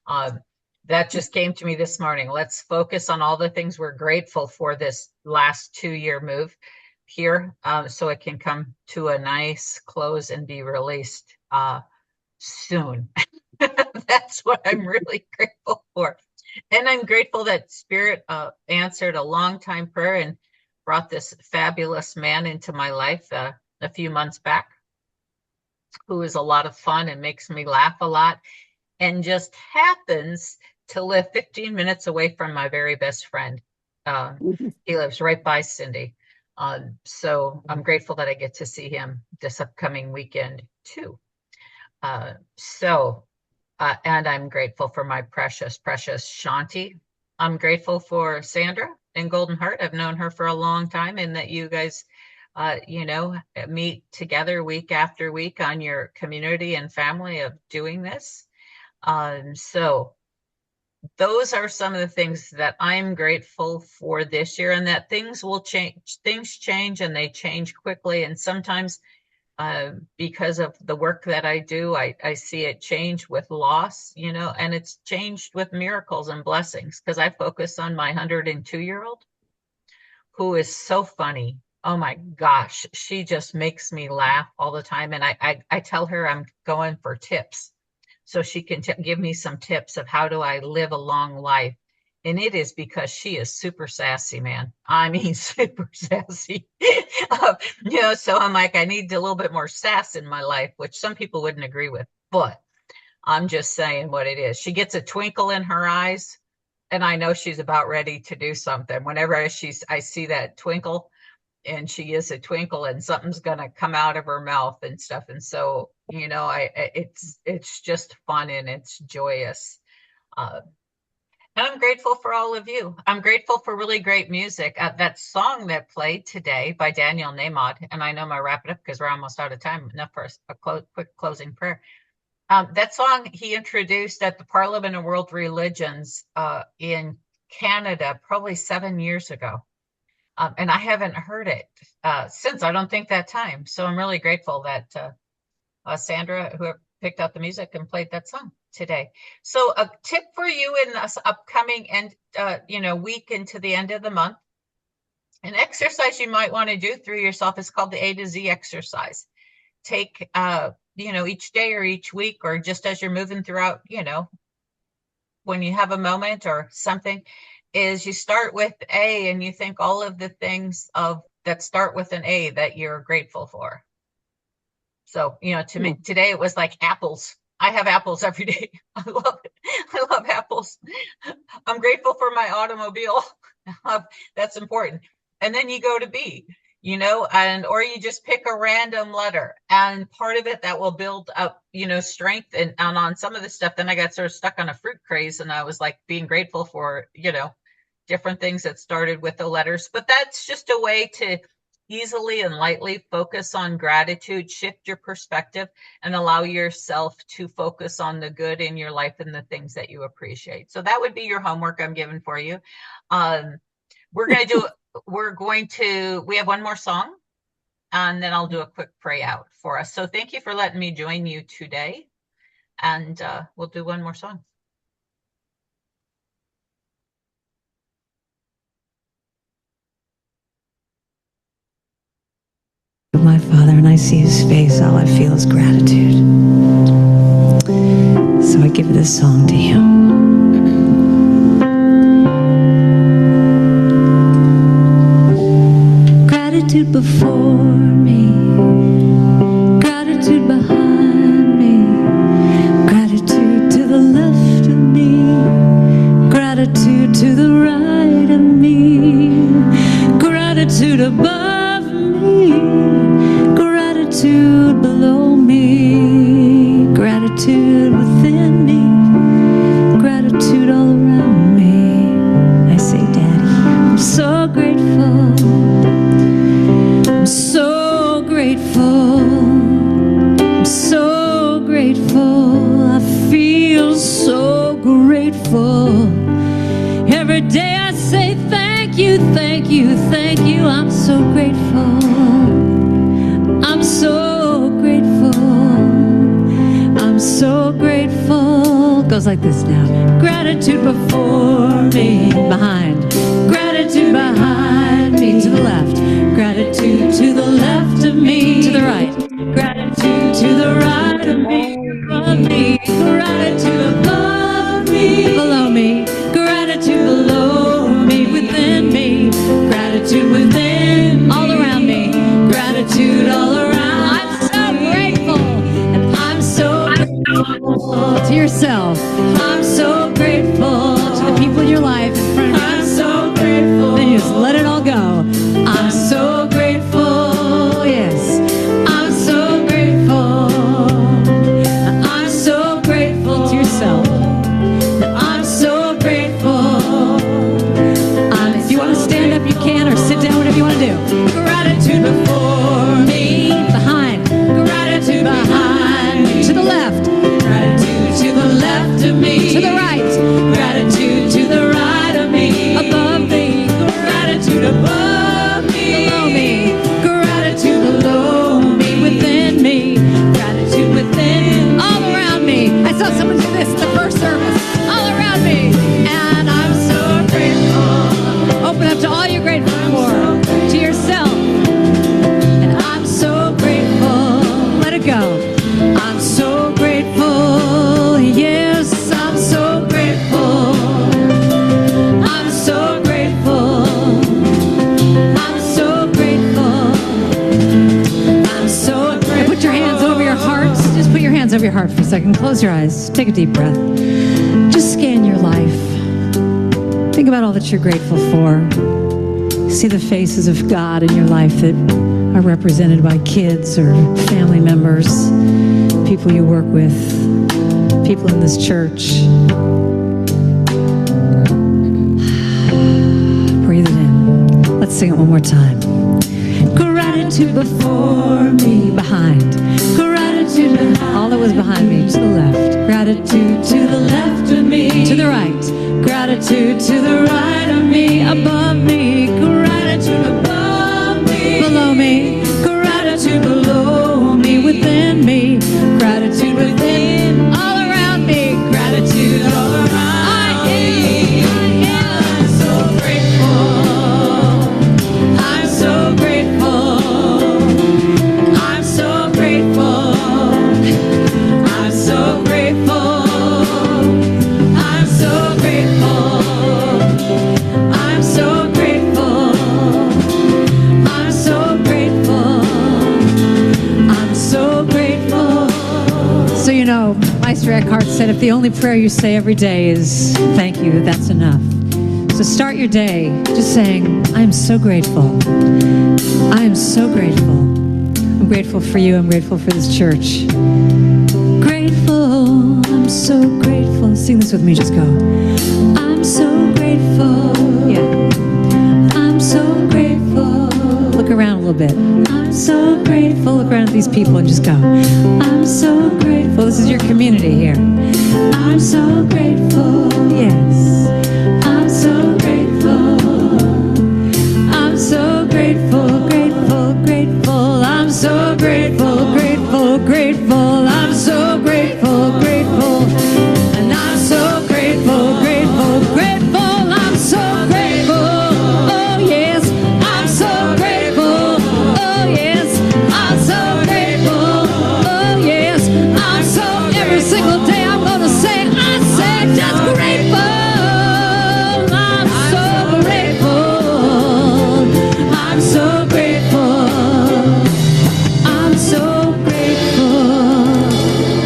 Speaker 1: That just came to me this morning. Let's focus on all the things we're grateful for this last 2-year move here, so it can come to a nice close and be released soon. That's what I'm really grateful for. And I'm grateful that Spirit answered a long time prayer and brought this fabulous man into my life a few months back, who is a lot of fun and makes me laugh a lot, and just happens to live 15 minutes away from my very best friend. He lives right by Cindy. So I'm grateful that I get to see him this upcoming weekend too. And I'm grateful for my precious Shanti. I'm grateful for Sandra and Golden Heart. I've known her for a long time, and that you guys, meet together week after week on your community and family of doing this. So those are some of the things that I'm grateful for this year, and that things will change. Things change, and they change quickly. And sometimes because of the work that I do, I see it change with loss, and it's changed with miracles and blessings, because I focus on my 102-year-old who is so funny. Oh my gosh, she just makes me laugh all the time. And I tell her I'm going for tips, so she can give me some tips of how do I live a long life. And it is because she is super sassy, man. I mean, super sassy. So I'm like, I need a little bit more sass in my life, which some people wouldn't agree with, but I'm just saying what it is. She gets a twinkle in her eyes, and I know she's about ready to do something. Whenever I see that twinkle, and she is a twinkle, and something's gonna come out of her mouth and stuff. And so, it's just fun and it's joyous. And I'm grateful for all of you. I'm grateful for really great music. That song that played today by Daniel Namod, and I know I'm going to wrap it up because we're almost out of time. Enough for a quick closing prayer. That song he introduced at the Parliament of World Religions in Canada probably 7 years ago. And I haven't heard it since, I don't think, that time. So I'm really grateful that Sandra, who picked out the music and played that song today. So a tip for you in this upcoming week into the end of the month, an exercise you might want to do through yourself is called the A to Z exercise. Take, each day or each week, or just as you're moving throughout, when you have a moment or something, is you start with A and you think all of the things that start with an A that you're grateful for. So, to me today it was like apples. I have apples every day. I love it. I love apples. I'm grateful for my automobile. That's important. And then you go to B, or you just pick a random letter, and part of it that will build up, strength. And on some of the stuff, then I got sort of stuck on a fruit craze, and I was like being grateful for, different things that started with the letters. But that's just a way to easily and lightly focus on gratitude, shift your perspective, and allow yourself to focus on the good in your life and the things that you appreciate. So that would be your homework I'm giving for you. We have one more song, and then I'll do a quick pray out for us. So thank you for letting me join you today, and we'll do one more song.
Speaker 11: My Father, and I see his face, all I feel is gratitude. So I give this song to him. Gratitude before me, gratitude behind me, gratitude to the left of me, gratitude to the right of me, gratitude above me, gratitude below me, gratitude within me, gratitude all around me. I say, Daddy, I'm so grateful. I'm so grateful. I'm so grateful. I feel so grateful. Every day I say thank you, thank you, thank you. I'm so grateful. I'm so grateful. I'm so grateful. Goes like this now. Gratitude before me, behind. Gratitude behind me, to the left. Gratitude to the left of me, to the right. Gratitude to the right of me, above me. Gratitude above me, below me. Gratitude below me, within me. Gratitude within, all around me. Gratitude all around. I'm so grateful, and I'm so grateful to yourself. I'm so grateful to the people in your life in front of you. I'm so grateful. Then you just let it all go. I'm so grateful. Yes, I'm so grateful. I'm so grateful to yourself. I'm so grateful. If you want to stand up, you can, or sit down, whatever you want to do. Gratitude before me, behind. Gratitude behind me, to the left. Gratitude to the left of me, to the right. Gratitude to the right of me, above me. Gratitude above me, below me. Gratitude below me, within me. Gratitude within, all around me. I saw someone do this in the first service. All around me, and I'm so grateful. Open up to all you're grateful for, to yourself. And I'm so grateful. Let it go. I'm so grateful. Yes, I'm so grateful. I'm so grateful. I'm so grateful. I'm so grateful. Put your hands over your hearts. Just put your hands over your heart for a second. Close your eyes. Take a deep breath. Just scan your life. Think about all that you're grateful for. See the faces of God in your life that are represented by kids or family members, people you work with, people in this church. Let's sing it one more time. Gratitude before me, behind. Gratitude behind. All that was behind me, to the left. Gratitude to the left of me. To the right. Gratitude to the right of me. Above me. Gratitude above me. Below me. Gratitude below me. Within me. Gratitude within. All around me. Gratitude all around me. I'm so grateful. I'm so grateful. I'm so grateful. I'm so grateful. I'm so grateful. I'm so grateful. I'm so grateful. I'm so grateful. So you know, Meister Eckhart said if the only prayer you say every day is thank you, that's enough. So start your day just saying, I'm so grateful. I am so grateful. I'm grateful for you. I'm grateful for this church. Grateful. I'm so grateful. Sing this with me. Just go. I'm so grateful. Yeah. I'm so grateful. Look around a little bit. I'm so grateful. Look around at these people and just go. I'm so grateful. This is your community here. I'm so grateful. Yes. I'm so grateful. I'm so grateful, grateful, grateful. I'm so grateful, grateful, grateful. I'm so grateful, grateful. And I'm so grateful, grateful, grateful. I'm so grateful. Oh yes, I'm so grateful. Oh yes, I'm so grateful. Oh yes, I'm so every single day I'm gonna say I say just grateful. I'm so grateful. I'm so grateful. I'm so grateful.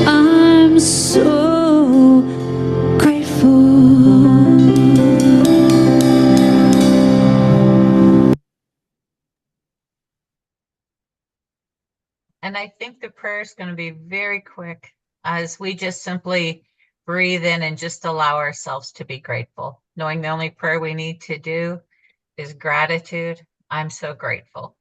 Speaker 11: I'm so grateful.
Speaker 1: And I think the prayer is going to be very quick as we just simply breathe in and just allow ourselves to be grateful, knowing the only prayer we need to do is gratitude. I'm so grateful.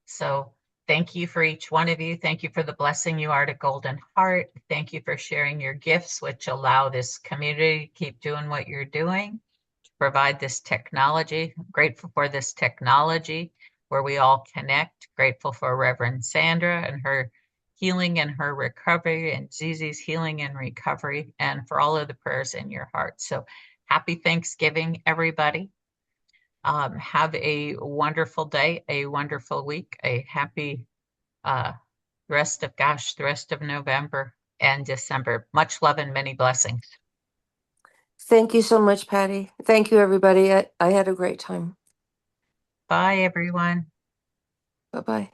Speaker 1: So thank you for each one of you. Thank you for the blessing you are to Golden Heart. Thank you for sharing your gifts, which allow this community to keep doing what you're doing, to provide this technology. I'm grateful for this technology where we all connect. Grateful for Reverend Sandra and her healing and her recovery, and Zizi's healing and recovery, and for all of the prayers in your heart. So happy Thanksgiving, everybody. Have a wonderful day, a wonderful week, a happy the rest of November and December. Much love and many blessings.
Speaker 3: Thank you so much, Patty. Thank you, everybody. I had a great time.
Speaker 1: Bye, everyone.
Speaker 3: Bye-bye.